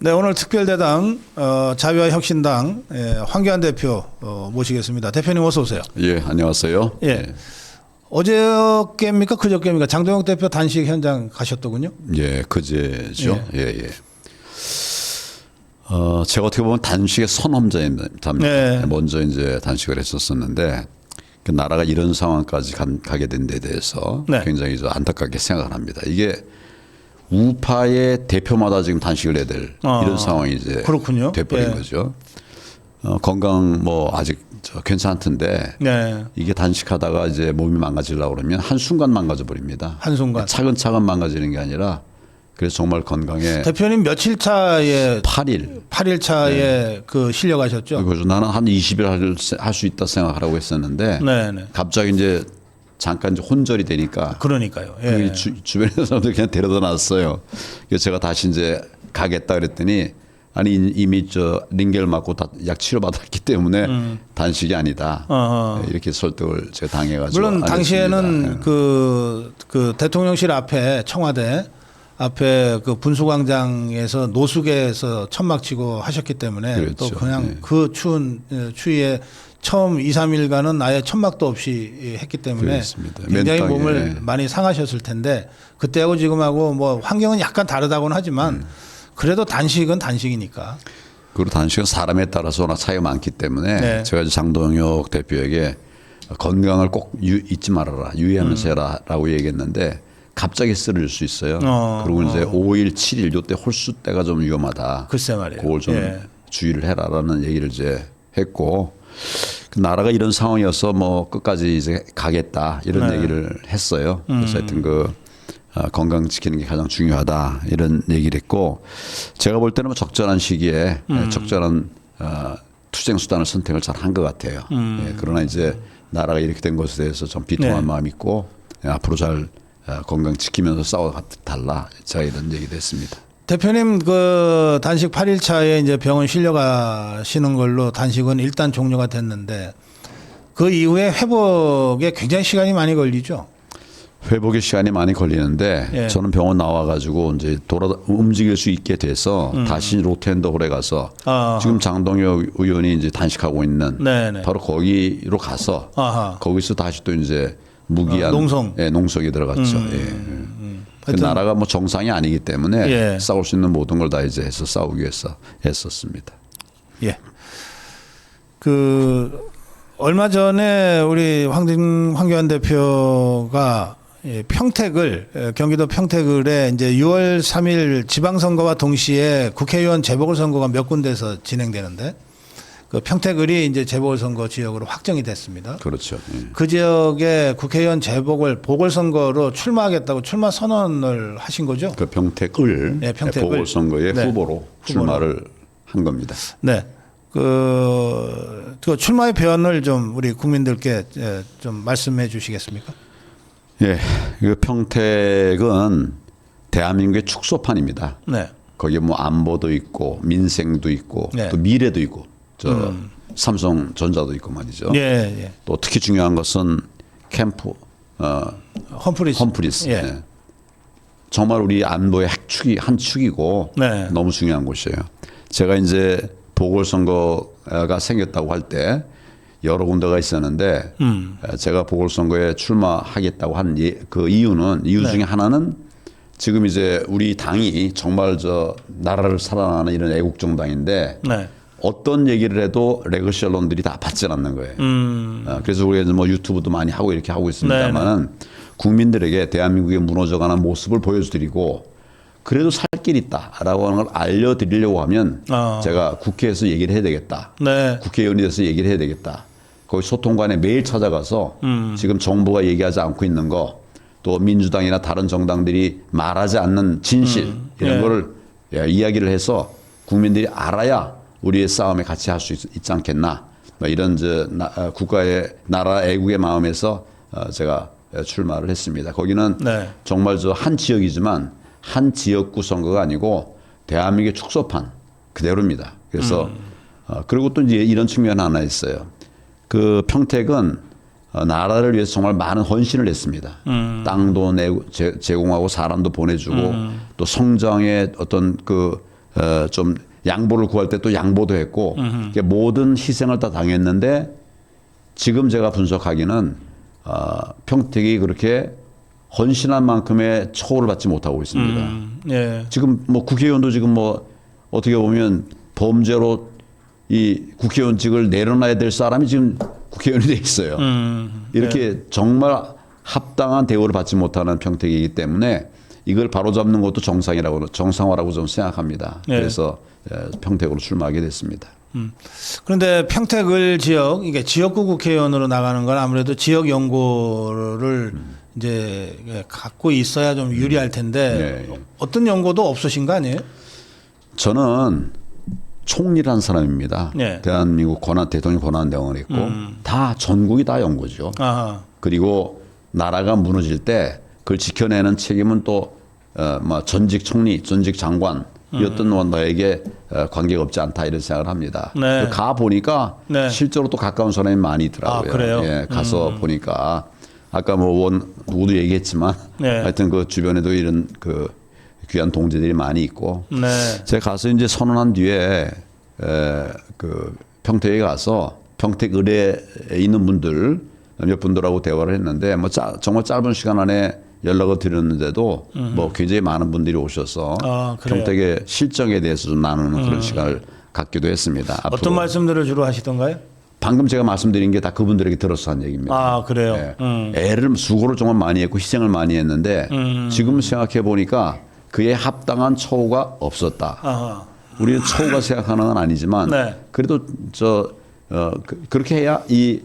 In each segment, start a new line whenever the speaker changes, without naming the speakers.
네, 오늘 특별대당 자유와 혁신당 황교안 대표 모시겠습니다. 대표님 어서 오세요.
예, 안녕하세요.
예. 어저께입니까? 그저께입니까? 장동혁 대표 단식 현장 가셨더군요.
예, 그제죠. 예, 예. 제가 어떻게 보면 단식의 선험자입니다.
네.
먼저 이제 단식을 했었었는데 그 나라가 이런 상황까지 가게 된 데 대해서
네.
굉장히 좀 안타깝게 생각을 합니다. 이게 우파의 대표마다 지금 단식을 해야 될 이런 상황이 이제
그렇군요.
돼버린 거죠. 건강 뭐 아직 괜찮던데
네.
이게 단식하다가 이제 몸이 망가지려고 그러면 한순간 망가져 버립니다.
한순간.
차근차근 망가지는 게 아니라 그래서 정말 건강에
대표님 며칠 차에
8일
차에 그 실려가셨죠?
그래서 나는 한 20일 할 수 있다 생각하라고 했었는데
네, 네.
갑자기 이제 잠깐 이제 혼절이 되니까
그러니까요. 예.
주변에 사람들 그냥 데려다 놨어요. 그래서 제가 다시 이제 가겠다 그랬더니 아니 이미 저 링겔 맞고 다 약 치료 받았기 때문에 단식이 아니다. 이렇게 설득을 제가 당해가지고.
물론 당시에는
했습니다.
그 대통령실 앞에 청와대 앞에 그 분수광장에서 노숙에서 천막치고 하셨기 때문에
그렇죠.
또 그냥
네.
그 추운 추위에 처음 2, 3일간은 아예 천막도 없이 했기 때문에
그렇습니다.
굉장히
맨땅에.
몸을 많이 상하셨을 텐데 그때하고 지금하고 뭐 환경은 약간 다르다고는 하지만 그래도 단식은 단식이니까.
그리고 단식은 사람에 따라서 워낙 차이가 많기 때문에
네.
제가 이제 장동혁 대표에게 건강을 꼭 잊지 말아라. 유의하면서 해라라고 얘기했는데 갑자기 쓰러질 수 있어요. 그리고 이제 5일, 7일 요때 홀수 때가 좀 위험하다.
글쎄 말이에요.
그걸 좀
예.
주의를 해라라는 얘기를 이제 했고 그 나라가 이런 상황이어서 뭐 끝까지 이제 가겠다 이런
네.
얘기를 했어요. 그래서 하여튼 그 건강 지키는 게 가장 중요하다 이런 얘기를 했고 제가 볼 때는 뭐 적절한 시기에 적절한 투쟁 수단을 선택을 잘 한 것 같아요. 예, 그러나 이제 나라가 이렇게 된 것에 대해서 좀 비통한
네.
마음이 있고 앞으로 잘 건강 지키면서 싸워 달라 제가 이런 얘기도 했습니다.
대표님 그 단식 8일 차에 이제 병원 실려가시는 걸로 단식은 일단 종료가 됐는데 그 이후에 회복에 굉장히 시간이 많이 걸리죠.
회복에 시간이 많이 걸리는데
예.
저는 병원 나와가지고 이제 움직일 수 있게 돼서 다시 로텐더홀에 가서 지금 장동혁 의원이 이제 단식하고 있는
네네.
바로 거기로 가서
아하.
거기서 다시 또 이제 무기한
농성.
예, 농성에 들어갔죠. 그 나라가 뭐 정상이 아니기 때문에
예.
싸울 수 있는 모든 걸 다 이제 해서 싸우기 위해서 했었습니다.
예. 그 얼마 전에 우리 황교안 대표가 평택을 경기도 평택을에 이제 6월 3일 지방선거와 동시에 국회의원 재보궐선거가 몇 군데에서 진행되는데 그 평택을이 이제 재보궐선거 지역으로 확정이 됐습니다.
그렇죠. 예.
그 지역에 국회의원 보궐선거로 출마하겠다고 출마 선언을 하신 거죠?
그 평택을
네, 평택을.
보궐선거의
네.
후보로 출마를 한 겁니다.
네. 그 출마의 배언을 좀 우리 국민들께 좀 말씀해 주시겠습니까?
예, 그 평택은 대한민국의 축소판입니다.
네.
거기에 뭐 안보도 있고 민생도 있고
네.
또 미래도 있고 저 삼성전자도 있고 말이죠.
예, 예.
또 특히 중요한 것은 캠프
험프리스.
예.
예.
정말 우리 안보의 한 축이고
네.
너무 중요한 곳이에요. 제가 이제 보궐선거가 생겼다고 할 때 여러 군데가 있었는데 제가 보궐선거에 출마하겠다고 한 그 이유 중에 하나는 지금 이제 우리 당이 정말 저 나라를 사랑하는 이런 애국 정당인데
네.
어떤 얘기를 해도 레거시 언론들이 다 받지 않는 거예요. 그래서 우리가 뭐 유튜브도 많이 하고 이렇게 하고 있습니다만은 국민들에게 대한민국의 무너져가는 모습을 보여드리고 그래도 살 길이 있다라고 하는 걸 알려드리려고 하면 제가 국회에서 얘기를 해야 되겠다.
네.
국회의원이 돼서 얘기를 해야 되겠다. 거기 소통관에 매일 찾아가서 지금 정부가 얘기하지 않고 있는 거 또 민주당이나 다른 정당들이 말하지 않는 진실 이런
예.
거를 이야기를 해서 국민들이 알아야 우리의 싸움에 같이 할 수 있지 않겠나. 이런 국가의 나라 애국의 마음에서 제가 출마를 했습니다. 거기는
네.
정말 저 한 지역이지만 한 지역구 선거가 아니고 대한민국의 축소판 그대로입니다. 그래서 그리고 또 이제 이런 측면 하나 있어요. 그 평택은 나라를 위해서 정말 많은 헌신을 했습니다. 땅도 제공하고 사람도 보내주고 또 성장의 어떤 그 좀 양보를 구할 때 또 양보도 했고 모든 희생을 다 당했는데 지금 제가 분석하기는 평택이 그렇게 헌신한 만큼의 처우를 받지 못하고 있습니다.
예.
지금 뭐 국회의원도 지금 뭐 어떻게 보면 범죄로 이 국회의원직을 내려놔야 될 사람이 지금 국회의원이 돼 있어요. 이렇게 정말 합당한 대우를 받지 못하는 평택이기 때문에 이걸 바로잡는 것도 정상화라고 저는 생각합니다.
예.
그래서 평택으로 출마하게 됐습니다.
그런데 평택을 지역, 이게 지역구 국회의원으로 나가는 건 아무래도 지역 연고를 이제 갖고 있어야 좀 유리할 텐데
네.
어떤 연고도 없으신 거 아니에요?
저는 총리란 사람입니다.
네.
대한민국 대통령 권한대원을 했고 다 전국이 다 연고죠.
아하.
그리고 나라가 무너질 때 그걸 지켜내는 책임은 또 뭐 전직 총리, 전직 장관이었던 원나에게 관계가 없지 않다 이런 생각을 합니다.
네.
가 보니까
네.
실제로 또 가까운 사람이 많이 있더라고요.
아, 그래요?
예, 가서 보니까 아까 뭐 누구도 얘기했지만
네.
하여튼 그 주변에도 이런 그 귀한 동지들이 많이 있고
네.
제가 가서 이제 선언한 뒤에 그 평택에 가서 평택 의뢰에 있는 분들 몇 분들하고 대화를 했는데 뭐 정말 짧은 시간 안에 연락을 드렸는데도 뭐 굉장히 많은 분들이 오셔서
아, 그래요?
평택의 실정에 대해서 좀 나누는 그런 시간을 갖기도 했습니다.
어떤
앞으로
말씀들을 주로 하시던가요?
방금 제가 말씀드린 게 다 그분들에게 들어서 한 얘기입니다.
아, 그래요?
애를 수고를 정말 많이 했고 희생을 많이 했는데 지금 생각해 보니까 그에 합당한 처우가 없었다.
아하.
우리는 처우가 생각하는 건 아니지만
네.
그래도 그렇게 해야 이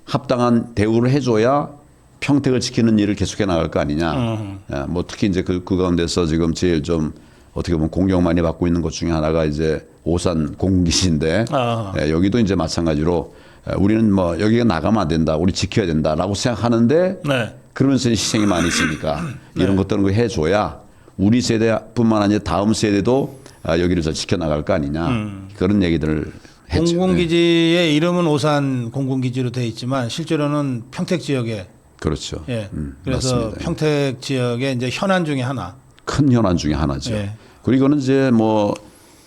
합당한 대우를 해줘야 평택을 지키는 일을 계속해 나갈 거 아니냐. 뭐 특히 이제 그 가운데서 지금 제일 좀 어떻게 보면 공격 많이 받고 있는 것 중에 하나가 이제 오산 공군기지인데
아하.
여기도 이제 마찬가지로 우리는 뭐 여기가 나가면 안 된다, 우리 지켜야 된다라고 생각하는데
네.
그러면서 희생이 많이 있으니까 이런 것들은 해줘야 우리 세대뿐만 아니라 다음 세대도 여기를 잘 지켜나갈 거 아니냐 그런 얘기들을 했죠.
공군기지의 이름은 오산 공군기지로 되어 있지만 실제로는 평택 지역에
그렇죠.
예. 그래서
맞습니다.
평택 지역의 이제 현안 중에 하나.
큰 현안 중에 하나죠.
예.
그리고는 이제 뭐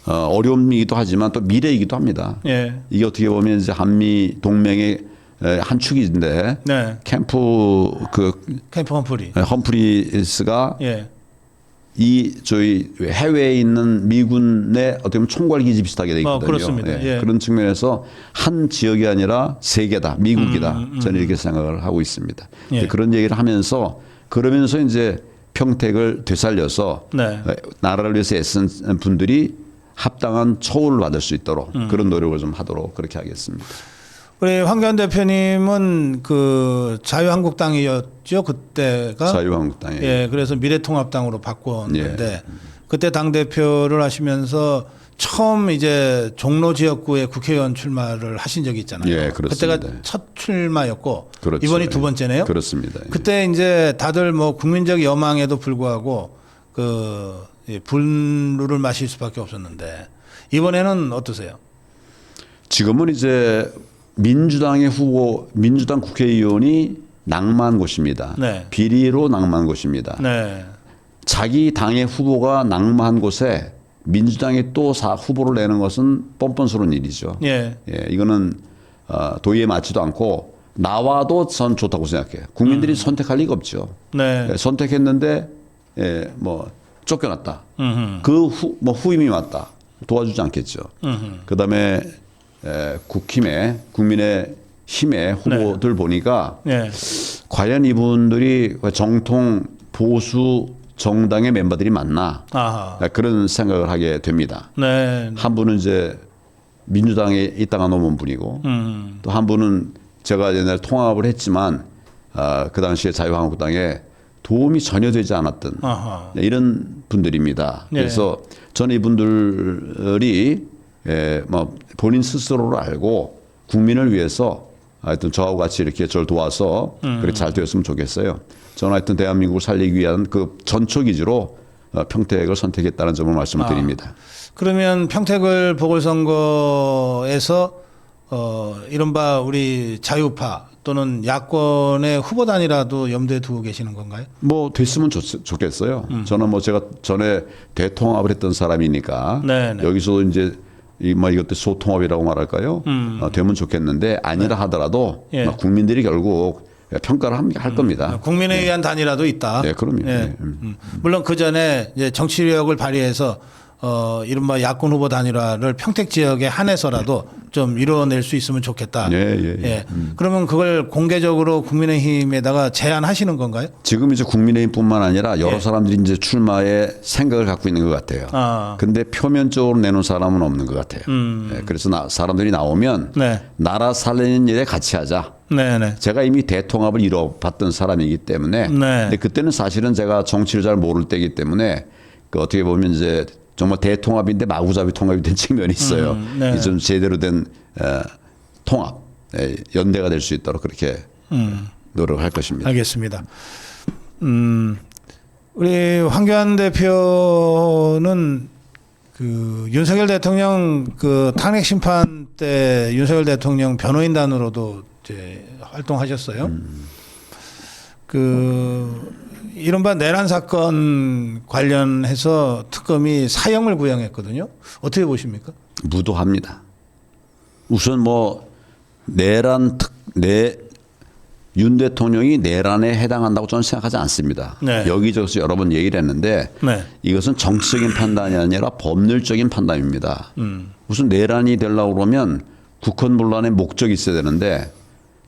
어려움이기도 하지만 또 미래이기도 합니다.
예.
이게 어떻게 보면 이제 한미 동맹의 한 축인데
네.
캠프
캠프 험프리.
험프리스가
예.
이 저희 해외에 있는 미군의 어떻게 보면 총괄 기지 비슷하게 돼 있거든요.
그렇습니다. 예.
그런 측면에서 한 지역이 아니라 세계다, 미국이다. 저는 이렇게 생각을 하고 있습니다.
예.
그런 얘기를 하면서 그러면서 이제 평택을 되살려서
네.
나라를 위해서 애쓴 분들이 합당한 처우를 받을 수 있도록 그런 노력을 좀 하도록 그렇게 하겠습니다.
우리 황교안 대표님은 그 자유한국당이었죠 그때가.
자유한국당에
예. 그래서 미래통합당으로 바꿨는데 그때 당 대표를 하시면서 처음 이제 종로 지역구에 국회의원 출마를 하신 적이 있잖아요.
예, 그렇습니다.
그때가 첫 출마였고
그렇죠.
이번이 두 번째네요.
그렇습니다.
그때 이제 다들 뭐 국민적 여망에도 불구하고 그 분루를 마실 수밖에 없었는데 이번에는 어떠세요?
지금은 이제 민주당 국회의원이 낭만 곳입니다.
네.
비리로 낭만 곳입니다.
네.
자기 당의 후보가 낭만 곳에 민주당이 또 후보를 내는 것은 뻔뻔스러운 일이죠.
예.
이거는 도의에 맞지도 않고 나와도 전 좋다고 생각해요. 국민들이 선택할 리가 없죠.
네.
선택했는데 뭐 쫓겨났다. 그 후임이 왔다. 도와주지 않겠죠. 그다음에 국민의 힘의 후보들 보니까
예.
과연 이분들이 정통 보수 정당의 멤버들이 맞나
아하.
그런 생각을 하게 됩니다.
네.
한 분은 이제 민주당에 있다가 넘은 분이고 또 한 분은 제가 옛날에 통합을 했지만 그 당시에 자유한국당에 도움이 전혀 되지 않았던
아하.
이런 분들입니다.
네.
그래서 저는 이분들이 뭐 본인 스스로를 알고 국민을 위해서 하여튼 저하고 같이 이렇게 저를 도와서 그렇게 잘 되었으면 좋겠어요. 저는 하여튼 대한민국을 살리기 위한 그 전초기지로 평택을 선택했다는 점을 말씀을 드립니다.
그러면 평택을 보궐선거에서 이른바 우리 자유파 또는 야권의 후보 단일화도 염두에 두고 계시는 건가요?
뭐 됐으면 좋겠어요. 저는 뭐 제가 전에 대통합을 했던 사람이니까
네네.
여기서 이제 이것도 소통합이라고 말할까요? 되면 좋겠는데 아니라 하더라도
예.
국민들이 결국 평가를 할 겁니다.
국민에 의한 단일화도 있다.
네, 그럼요.
예.
네.
물론 그 전에 이제 정치력을 발휘해서 이른바 야권 후보 단일화를 평택 지역에 한해서라도 좀 이뤄낼 수 있으면 좋겠다.
예.
그러면 그걸 공개적으로 국민의힘에다가 제안하시는 건가요?
지금 이제 국민의힘뿐만 아니라 여러
예.
사람들이 이제 출마에 생각을 갖고 있는 것 같아요. 근데 표면적으로 내놓은 사람은 없는 것 같아요. 예, 그래서 사람들이 나오면
네.
나라 살리는 일에 같이 하자.
네네.
제가 이미 대통합을 이뤄봤던 사람이기 때문에
네.
근데 그때는 사실은 제가 정치를 잘 모를 때이기 때문에 그 어떻게 보면 이제 정말 대통합인데 마구잡이 통합이 된 측면이 있어요.
네.
좀 제대로 된 통합, 연대가 될 수 있도록 그렇게 노력할 것입니다.
알겠습니다. 우리 황교안 대표는 그 윤석열 대통령 그 탄핵 심판 때 윤석열 대통령 변호인단으로도 이제 활동하셨어요. 그 이른바 내란 사건 관련해서 특검이 사형을 구형했거든요. 어떻게 보십니까?
무도합니다. 우선 뭐 윤 대통령이 내란에 해당한다고 저는 생각하지 않습니다.
네.
여기저기서 여러 번 얘기를 했는데
네.
이것은 정치적인 판단이 아니라 법률적인 판단입니다. 무슨 내란이 되려고 그러면 국헌 문란의 목적이 있어야 되는데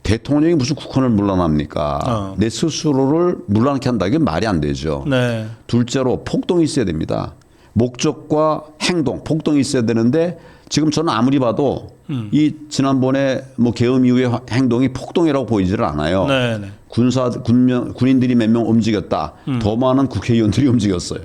대통령이 무슨 국헌을 문란합니까? 내 스스로를 문란케 한다. 이게 말이 안 되죠.
네.
둘째로 폭동이 있어야 됩니다. 목적과 행동, 폭동이 있어야 되는데 지금 저는 아무리 봐도 이 지난번에 뭐 계엄 이후의 행동이 폭동이라고 보이지를 않아요.
네. 네.
군인들이 몇 명 움직였다. 더 많은 국회의원들이 움직였어요.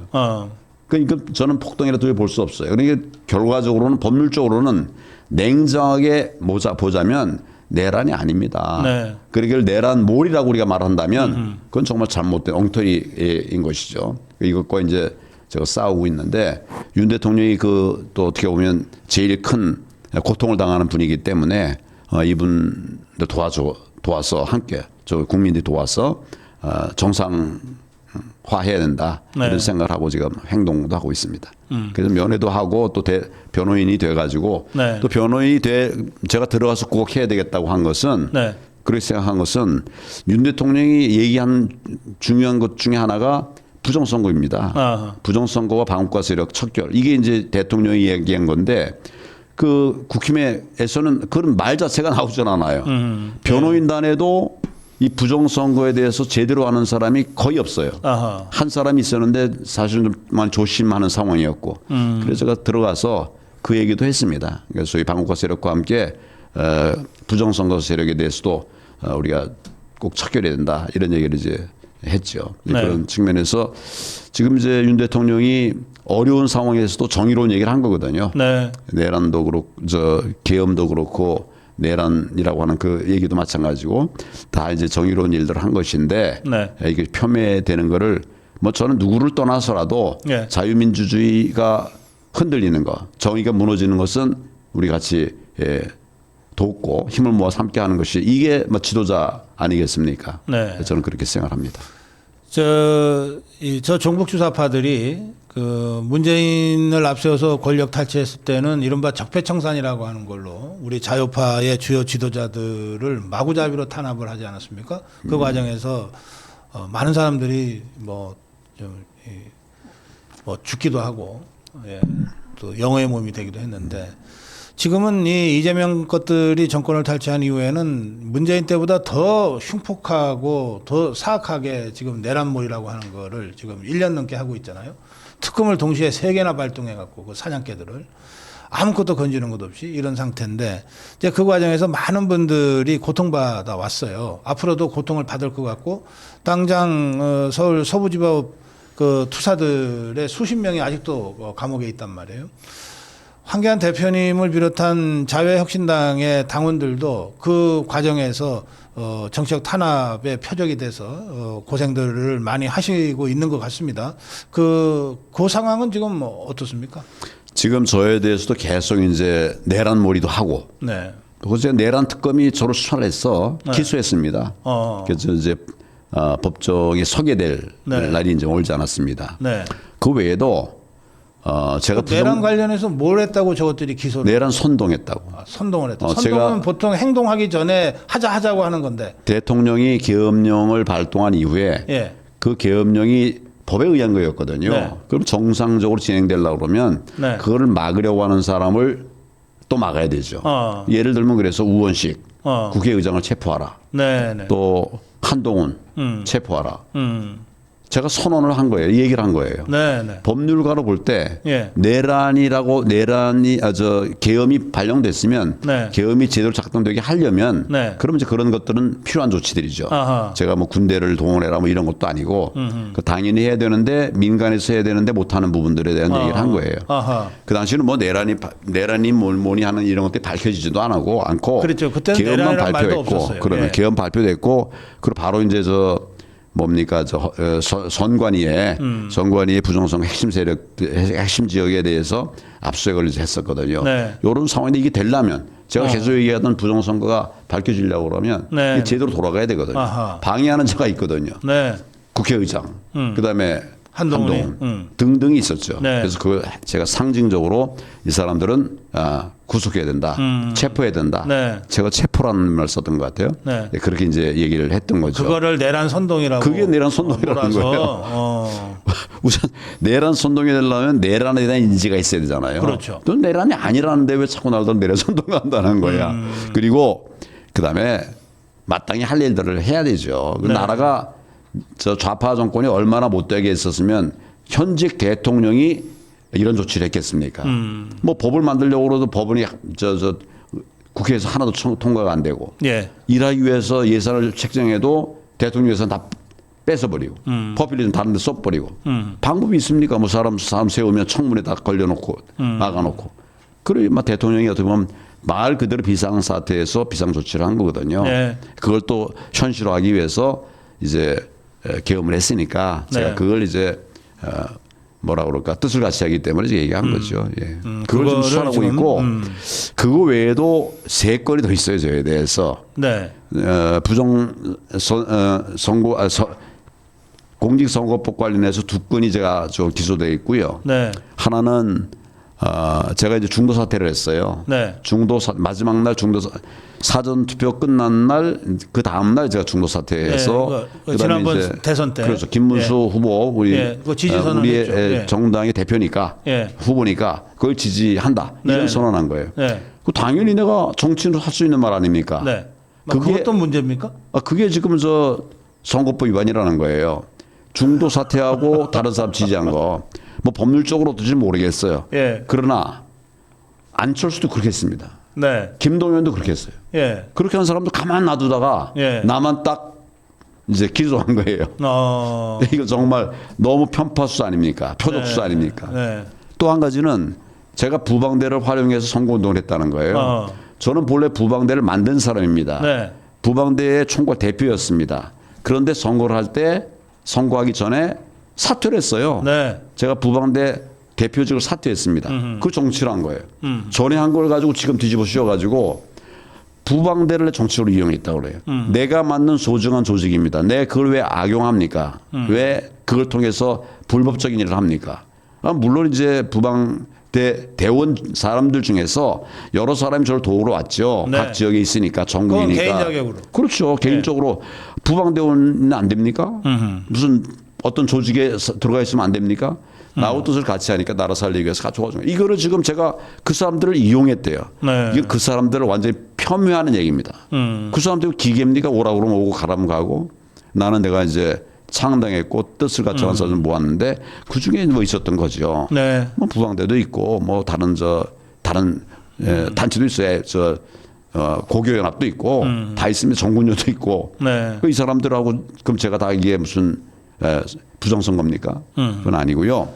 그러니까 저는 폭동이라도 볼 수 없어요. 그러니까 결과적으로는 법률적으로는 냉정하게 보자면 내란이 아닙니다.
네.
그러니까 내란 몰이라고 우리가 말한다면 그건 정말 잘못된 엉터리인 것이죠. 이것과 이제 제가 싸우고 있는데 윤 대통령이 그 또 어떻게 보면 제일 큰 고통을 당하는 분이기 때문에 이분들 도와서 함께 저 국민들이 도와서 정상화해야 된다.
네.
이런 생각을 하고 지금 행동도 하고 있습니다. 그래서 면회도 하고 또 변호인이 돼가지고
네.
또 제가 들어가서 꼭 해야 되겠다고 한 것은
네.
그렇게 생각한 것은 윤 대통령이 얘기한 중요한 것 중에 하나가 부정선거입니다.
아하.
부정선거와 반국가 세력 척결. 이게 이제 대통령이 얘기한 건데 그 국힘에서는 그런 말 자체가 나오질 않아요. 변호인단에도 이 부정선거에 대해서 제대로 아는 사람이 거의 없어요.
아하.
한 사람이 있었는데 사실은 좀 많이 조심하는 상황이었고 그래서 제가 들어가서 그 얘기도 했습니다. 그래서 이 반국가 세력과 함께 부정선거 세력에 대해서도 우리가 꼭 척결해야 된다 이런 얘기를 이제 했죠.
네.
그런 측면에서 지금 이제 윤 대통령이 어려운 상황에서도 정의로운 얘기를 한 거거든요.
네.
내란도 그렇고 계엄도 그렇고 내란이라고 하는 그 얘기도 마찬가지고 다 이제 정의로운 일들을 한 것인데
네.
이게 폄훼되는 거를 뭐 저는 누구를 떠나서라도
네.
자유민주주의가 흔들리는 거, 정의가 무너지는 것은 우리 같이 돕고 힘을 모아서 함께하는 것이 이게 뭐 지도자 아니겠습니까?
네.
저는 그렇게 생각합니다.
저 종북 주사파들이 그 문재인을 앞세워서 권력 탈취했을 때는 이른바 적폐청산이라고 하는 걸로 우리 자유파의 주요 지도자들을 마구잡이로 탄압을 하지 않았습니까? 그 과정에서 많은 사람들이 뭐 죽기도 하고 또 영어의 몸이 되기도 했는데 지금은 이 이재명 것들이 정권을 탈취한 이후에는 문재인 때보다 더 흉폭하고 더 사악하게 지금 내란몰이라고 하는 거를 지금 1년 넘게 하고 있잖아요. 특검을 동시에 3개나 발동해 갖고 그 사냥개들을 아무것도 건지는 것 없이 이런 상태인데 이제 그 과정에서 많은 분들이 고통받아 왔어요. 앞으로도 고통을 받을 것 같고 당장 서울 서부지법 그 투사들의 수십 명이 아직도 감옥에 있단 말이에요. 황교안 대표님을 비롯한 자유혁신당의 당원들도 그 과정에서 정치적 탄압의 표적이 돼서 고생들을 많이 하시고 있는 것 같습니다. 그 상황은 지금 어떻습니까?
지금 저에 대해서도 계속 이제 내란몰이도 하고
네.
그제 내란 특검이 저를 수사를 해서
네.
기소했습니다. 그래서 이제 법정에 서게 될
네.
날이 이제 오지 않았습니다.
네.
그 외에도 제가
그 내란 관련해서 뭘 했다고 저것들이 기소를
내란 선동했다고.
선동을 했다.
제가
선동은 보통 행동하기 전에 하자고 하는 건데.
대통령이 계엄령을 발동한 이후에
예.
그 계엄령이 법에 의한 거였거든요.
네.
그럼 정상적으로 진행되려고 그러면
네.
그거를 막으려고 하는 사람을 또 막아야 되죠. 예를 들면 그래서 우원식 국회의장을 체포하라.
네, 네.
또 한동훈 체포하라.
음.
제가 선언을 한 거예요. 이 얘기를 한 거예요.
네, 네.
법률가로 볼 때
예.
계엄이 발령됐으면
네.
계엄이 제대로 작동되게 하려면
네.
그러면 이제 그런 것들은 필요한 조치들이죠.
아하.
제가 뭐 군대를 동원해라 뭐 이런 것도 아니고 그 당연히 해야 되는데 민간에서 해야 되는데 못하는 부분들에 대한 얘기를 한 거예요.
아하.
그 당시는 뭐 내란이 뭐니 하는 이런 것들이 밝혀지지도 않고
그렇죠. 그때는
계엄만
내란이라는 말도
발표했고
없었어요.
그러면
예.
계엄 발표됐고 그리고 바로 이제 뭡니까 선관위의 부정선거 핵심 지역에 대해서 압수수색을 이제 했었거든요.
네.
이런 상황인데 이게 되려면 제가 계속 얘기하던 부정선거가 밝혀지려고 그러면
네.
이게 제대로 돌아가야 되거든요.
아하.
방해하는 자가 있거든요.
네.
국회의장, 그다음에
한동훈이.
한동훈 등등이 있었죠.
네.
그래서 그 제가 상징적으로 이 사람들은 구속해야 된다, 체포해야 된다.
네.
제가 체포라는 말 썼던 것 같아요.
네.
그렇게 이제 얘기를 했던 거죠.
그거를 내란 선동이라고.
그게 내란 선동이라는
몰아서,
거예요. 우선 내란 선동이 되려면 내란에 대한 인지가 있어야 되잖아요.
그렇죠.
또 내란이 아니라는데 왜 자꾸 나오던 내란 선동한다는 거야. 그리고 그다음에 마땅히 할 일들을 해야 되죠. 그
네.
나라가 저 좌파 정권이 얼마나 못되게 했었으면 현직 대통령이 이런 조치를 했겠습니까? 뭐 법을 만들려고 그래도 법원이 국회에서 하나도 통과가 안 되고
예.
일하기 위해서 예산을 책정해도 대통령 예산 다 뺏어버리고 퍼블리는 다른 데 써버리고 방법이 있습니까? 뭐 사람 세우면 청문회 다 걸려놓고 막아놓고 그래 막 대통령이 어떻게 보면 말 그대로 비상사태에서 비상조치를 한 거거든요.
네.
그걸 또 현실화하기 위해서 이제 계엄을 했으니까 제가
네.
그걸 이제 뭐라 그럴까 뜻을 같이 하기 때문에 이제 얘기한 거죠. 예. 그걸
그거를
좀 수사하고
지금,
있고 그거 외에도 세 건이 더 있어요 저에 대해서
네.
공직선거법 관련해서 두 건이 제가 기소되어 있고요.
네.
하나는 제가 이제 중도 사퇴를 했어요.
네.
마지막 날 사전 투표 끝난 날 그 다음 날 제가 중도 사퇴해서
네, 지난번 대선 때
그렇죠. 김문수 후보 우리
그 지지 선언을
우리의
했죠. 예.
정당의 대표니까 후보니까 그걸 지지한다 이런
네.
선언한 거예요.
네.
그 당연히 내가 정치인으로 할 수 있는 말 아닙니까?
네. 그것도 문제입니까?
그게 지금 선거법 위반이라는 거예요. 중도 사퇴하고 다른 사람 지지한 거. 뭐 법률적으로 어떨지 모르겠어요.
예.
그러나 안철수도 그렇게 했습니다.
네.
김동연도 그렇게 했어요.
예.
그렇게 한 사람도 가만 놔두다가
예.
나만 딱 이제 기소한 거예요. 이거 정말 너무 편파수 아닙니까? 표적수
네.
아닙니까?
네.
또 한 가지는 제가 부방대를 활용해서 선거운동을 했다는 거예요. 저는 본래 부방대를 만든 사람입니다.
네.
부방대의 총괄 대표였습니다. 그런데 선거를 할 때 선거하기 전에 사퇴를 했어요.
네.
제가 부방대 대표직을 사퇴했습니다. 그 정치를 한 거예요. 전에 한 걸 가지고 지금 뒤집어 씌워가지고 부방대를 정치로 이용했다고 그래요. 내가 만든 소중한 조직입니다. 내가 그걸 왜 악용합니까? 왜 그걸 통해서 불법적인 일을 합니까? 물론 이제 부방대 대원 사람들 중에서 여러 사람이 저를 도우러 왔죠.
네.
각 지역에 있으니까 전국이니까.
개인 자격으로.
그렇죠. 개인적으로 부방대원은 안 됩니까? 무슨 어떤 조직에 들어가 있으면 안 됩니까? 나하고 뜻을 같이 하니까 나라 살리기 위해서 가져가죠. 이거를 지금 제가 그 사람들을 이용했대요.
네.
이게 그 사람들을 완전히 폄훼하는 얘기입니다. 그 사람들 기계입니까? 오라고 그러면 오고 가라면 가고 나는 내가 이제 창당했고 뜻을 갖춰간 사람을 모았는데 그 중에 뭐 있었던 거죠.
네.
뭐 부방대도 있고 뭐 다른 단체도 있어요. 고교연합도 있고 다 있으면 정군요도 있고
네.
이 사람들하고 그럼 제가 다 이게 무슨 부정선거입니까? 그건 아니고요.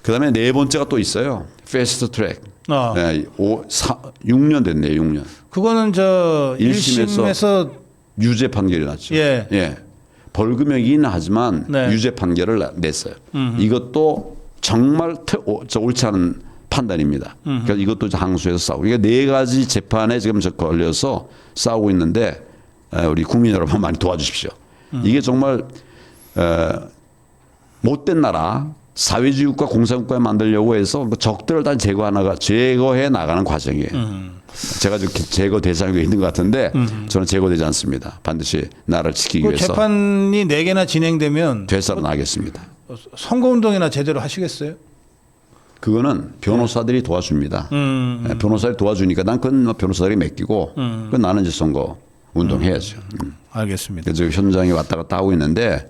그다음에 네 번째가 또 있어요. 패스트 트랙. 6년 됐네요. 6년.
그거는 1심에서
유죄 판결이 났죠.
예.
벌금형이긴 하지만
네.
유죄 판결을 냈어요. 이것도 정말 옳지 않은 판단입니다. 그러니까 이것도 이제 항소해서 싸우고 이게 네 가지 재판에 지금 걸려서 싸우고 있는데 우리 국민 여러분 많이 도와주십시오. 이게 정말 못된 나라 사회주의 국가 공산국가 만들려고 해서 그 적들을 다 제거해 나가는 과정이에요. 제가 지금 제거 대상에 있는 것 같은데 저는 제거되지 않습니다. 반드시 나라를 지키기
그
위해서
재판이 4개나 진행되면
되살아나겠습니다.
선거운동이나 제대로 하시겠어요?
그거는 변호사들이 도와줍니다. 변호사들이 도와주니까 난 그건 변호사들이 맡기고 그건 나는 이제 선거 운동해야죠.
알겠습니다.
그래서 현장에 왔다 갔다 하고 있는데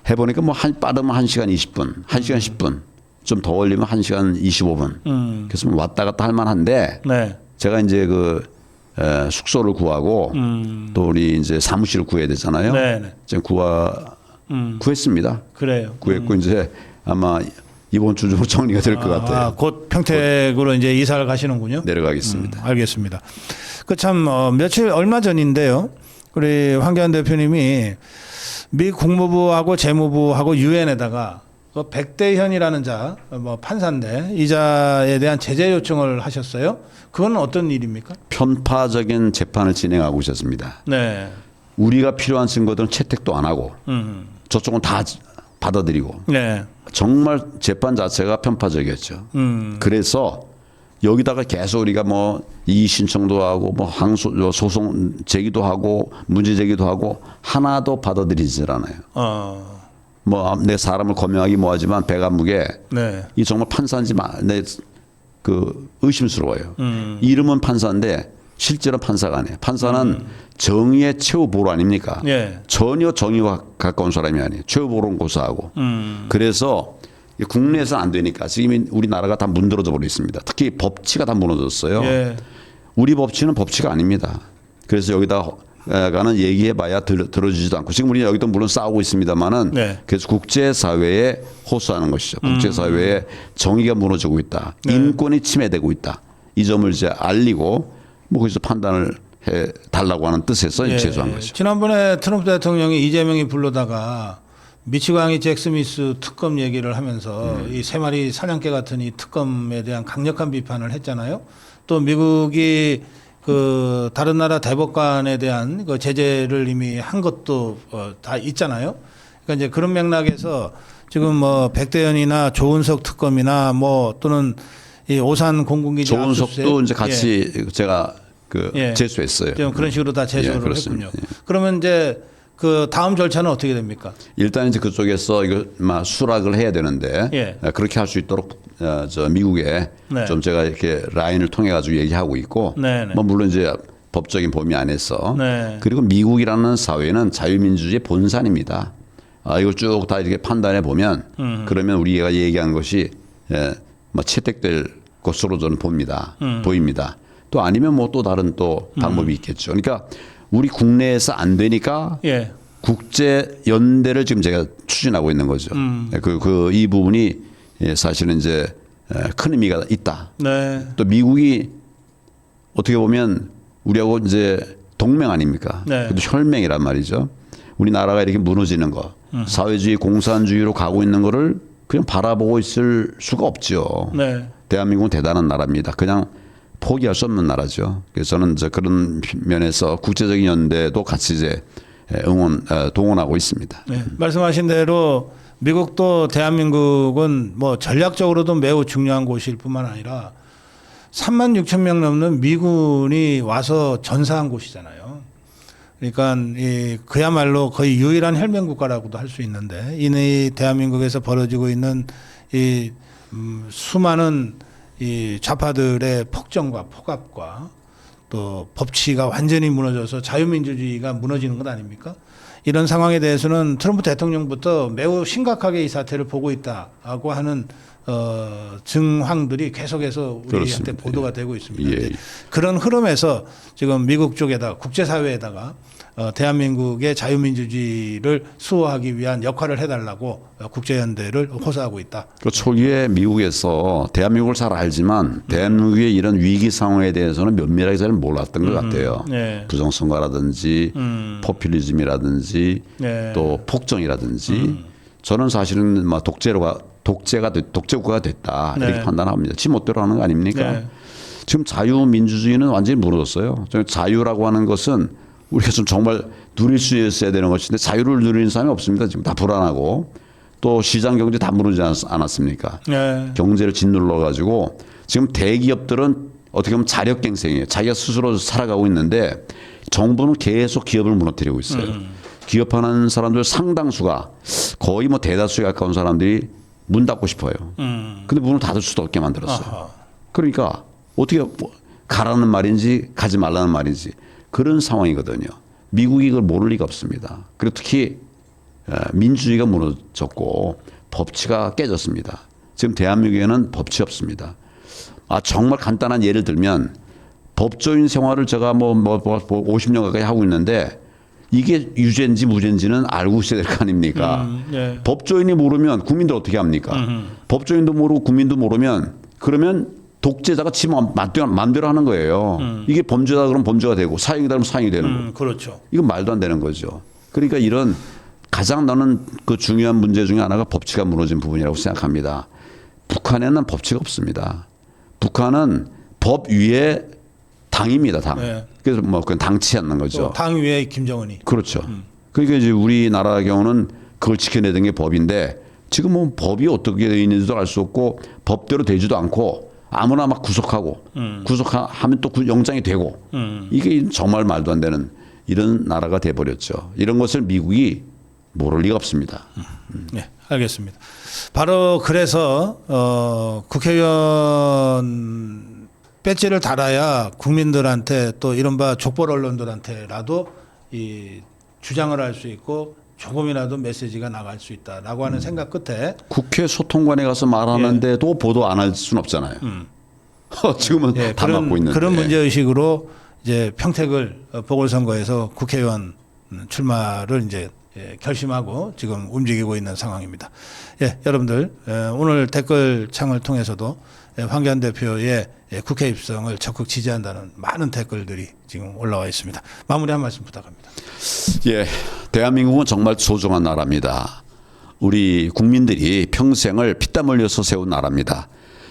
해보니까 뭐 빠르면 1시간 20분, 1시간 10분, 좀 더 걸리면 1시간 25분. 그래서 뭐 왔다 갔다 할 만한데
네.
제가 이제 그 숙소를 구하고 또 우리 이제 사무실을 구해야 되잖아요.
네.
지금 구했습니다.
그래요.
구했고 이제 아마 이번 주 중으로 정리가 될 것 같아요.
곧 평택으로 이제 이사를 가시는군요.
내려가겠습니다.
알겠습니다. 그 참 얼마 전인데요. 우리 황교안 대표님이 미 국무부하고 재무부하고 유엔에다가 그 백대현이라는 판사인데 이 자에 대한 제재 요청을 하셨어요. 그건 어떤 일입니까?
편파적인 재판을 진행하고 있었습니다.
네.
우리가 필요한 증거들은 채택도 안 하고 저쪽은 다 받아들이고
네.
정말 재판 자체가 편파적이었죠. 그래서 여기다가 계속 우리가 뭐 이의 신청도 하고 뭐 항소 소송 제기도 하고 문제 제기도 하고 하나도 받아들이질 않아요. 뭐 내 사람을 거명하기 뭐하지만 배가 무게
네.
이 정말 판사인지 내 그 의심스러워요. 이름은 판사인데 실제로 판사가 아니에요. 판사는 정의의 최후 보루 아닙니까?
예.
전혀 정의와 가까운 사람이 아니에요. 최후 보루는 고사하고. 그래서 국내에서 안 되니까 지금 우리나라가 다 문드러져 버려 있습니다. 특히 법치가 다 무너졌어요.
예.
우리 법치는 법치가 아닙니다. 그래서 여기다가는 얘기해봐야 들어주지도 않고 지금 우리 여기도 물론 싸우고 있습니다만은
네.
그래서 국제사회에 호소하는 것이죠. 국제사회에 정의가 무너지고 있다. 인권이 침해되고 있다. 이 점을 이제 알리고 뭐 거기서 판단을 해 달라고 하는 뜻에서 제소한 거죠.
지난번에 트럼프 대통령이 이재명이 불러다가 미치광이 잭 스미스 특검 얘기를 하면서 이 3마리 사냥개 같은 이 특검에 대한 강력한 비판을 했잖아요. 또 미국이 그 다른 나라 대법관에 대한 그 제재를 이미 한 것도 다 있잖아요. 그러니까 이제 그런 맥락에서 지금 뭐 백대현이나 조은석 특검이나 뭐 또는 이 오산 공군기지
조은석도 이제 같이 제가 제소했어요.
좀 그런 식으로 다 제소를 했군요. 그러면 이제 그 다음 절차는 어떻게 됩니까?
일단 이제 그쪽에서 이거 수락을 해야 되는데 그렇게 할 수 있도록 저 미국에 좀 제가 이렇게 라인을 통해 가지고 얘기하고 있고 뭐 물론 이제 법적인 범위 안에서 그리고 미국이라는 사회는 자유민주주의 본산입니다. 이걸 쭉 다 이렇게 판단해 보면 그러면 우리가 얘기한 것이 뭐 채택될 것으로 저는 보입니다. 또 아니면 뭐 또 다른 또 방법이 있겠죠. 그러니까 우리 국내에서 안 되니까 국제 연대를 지금 제가 추진하고 있는 거죠. 이 부분이 사실은 이제 큰 의미가 있다. 또 미국이 어떻게 보면 우리하고 이제 동맹 아닙니까? 그래도 혈맹이란 말이죠. 우리나라가 이렇게 무너지는 거, 사회주의 공산주의로 가고 있는 거를 그냥 바라보고 있을 수가 없죠. 대한민국은 대단한 나라입니다. 그냥 포기할 수 없는 나라죠. 그래서 저는 이제 그런 면에서 국제적인 연대도 같이 이제 동원하고 있습니다.
말씀하신 대로 미국도 대한민국은 뭐 전략적으로도 매우 중요한 곳일 뿐만 아니라 3만 6천 명 넘는 미군이 와서 전사한 곳이잖아요. 그러니까 그야말로 거의 유일한 혈맹 국가라고도 할 수 있는데 이 대한민국에서 벌어지고 있는 이 수많은 이 좌파들의 폭정과 폭압과 또 법치가 완전히 무너져서 자유민주주의가 무너지는 것 아닙니까? 이런 상황에 대해서는 트럼프 대통령부터 매우 심각하게 이 사태를 보고 있다고 하는 증황들이 계속해서 우리한테
그렇습니다.
보도가 되고 있습니다. 그런 흐름에서 지금 미국 쪽에다가 국제사회에다가 대한민국의 자유민주주의를 수호하기 위한 역할을 해달라고 국제연대를 호소하고 있다.
그 초기에 미국에서 대한민국을 잘 알지만 대한민국의 이런 위기 상황에 대해서는 면밀하게 잘 몰랐던 것 같아요. 부정선거라든지 포퓰리즘이라든지 또 폭정이라든지 저는 사실은 막 독재국가가 됐다
네.
이렇게 판단합니다. 지 멋대로 하는 거 아닙니까?
네.
지금 자유민주주의는 완전히 무너졌어요. 자유라고 하는 것은 우리가 좀 정말 누릴 수 있어야 되는 것인데 자유를 누리는 사람이 없습니다. 지금 다 불안하고 또 시장 경제 다 무너지지 않았습니까?
네.
경제를 짓눌러 가지고 지금 대기업들은 어떻게 보면 자력갱생이에요. 자기가 스스로 살아가고 있는데 정부는 계속 기업을 무너뜨리고 있어요. 기업하는 사람들 상당수가 거의 뭐 대다수에 가까운 사람들이 문 닫고 싶어요. 근데 문을 닫을 수도 없게 만들었어요.
아하.
그러니까 어떻게 가라는 말인지 가지 말라는 말인지 그런 상황이거든요. 미국이 이걸 모를 리가 없습니다. 그리고 특히 민주주의가 무너졌고 법치가 깨졌습니다. 지금 대한민국에는 법치 없습니다. 정말 간단한 예를 들면 법조인 생활을 제가 뭐 50년 가까이 하고 있는데 이게 유죄인지 무죄인지는 알고 있어야 될 거 아닙니까?
예.
법조인이 모르면 국민들 어떻게 합니까? 법조인도 모르고 국민도 모르면 그러면 독재자가 지 마음대로 하는 거예요. 이게 범죄다 그러면 범죄가 되고 사형이다 그러면 사형이 되는 거예요.
그렇죠.
이건 말도 안 되는 거죠. 그러니까 이런 가장 나는 그 중요한 문제 중에 하나가 법치가 무너진 부분이라고 생각합니다. 북한에는 법치가 없습니다. 북한은 법 위에 당입니다. 당.
네.
그래서 뭐 그건 당치 않는 거죠.
당 위에 김정은이.
그렇죠. 그러니까 이제 우리나라 경우는 그걸 지켜내던 게 법인데 지금 뭐 법이 어떻게 되어 있는지도 알 수 없고 법대로 되지도 않고 아무나 막 구속하고 구속하면 또 영장이 되고 이게 정말 말도 안 되는 이런 나라가 돼버렸죠. 이런 것을 미국이 모를 리가 없습니다.
네, 알겠습니다. 바로 그래서 국회의원 배지를 달아야 국민들한테 또 이른바 족벌 언론들한테라도 이 주장을 할 수 있고 조금이라도 메시지가 나갈 수 있다라고 하는 생각 끝에
국회 소통관에 가서 말하는데도 보도 안 할 수는 없잖아요. 지금은 다 맡고 있는데.
그런 문제 의식으로 이제 평택을 보궐선거에서 국회의원 출마를 이제 결심하고 지금 움직이고 있는 상황입니다. 예, 여러분들 오늘 댓글창을 통해서도 황교안 대표의 국회 입성을 적극 지지한다는 많은 댓글들이 지금 올라와 있습니다. 마무리 한 말씀 부탁합니다.
예, 대한민국은 정말 소중한 나라입니다. 우리 국민들이 평생을 피땀 흘려서 세운 나라입니다.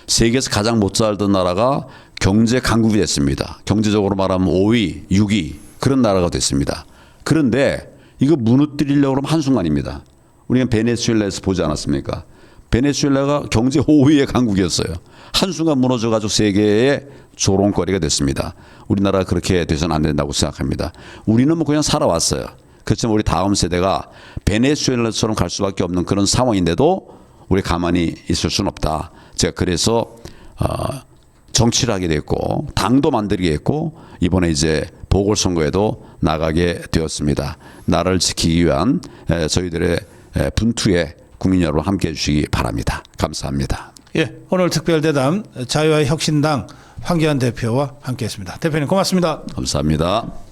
세계에서 가장 못 살던 나라가 경제 강국이 됐습니다. 경제적으로 말하면 5위, 6위 그런 나라가 됐습니다. 그런데 이거 무너뜨리려고 하면 한순간입니다. 우리가 베네수엘라에서 보지 않았습니까? 베네수엘라가 경제 5위의 강국이었어요. 한순간 무너져가지고 세계의 조롱거리가 됐습니다. 우리나라가 그렇게 돼서는 안 된다고 생각합니다. 우리는 뭐 그냥 살아왔어요. 그렇지만 우리 다음 세대가 베네수엘라처럼 갈 수밖에 없는 그런 상황인데도 우리 가만히 있을 수는 없다. 제가 그래서 정치를 하게 됐고 당도 만들게 했고 이번에 이제 보궐선거에도 나가게 되었습니다. 나라를 지키기 위한 저희들의 분투에 국민 여러분 함께해 주시기 바랍니다. 감사합니다.
예, 오늘 특별대담 자유와 혁신당 황교안 대표와 함께했습니다. 대표님 고맙습니다.
감사합니다.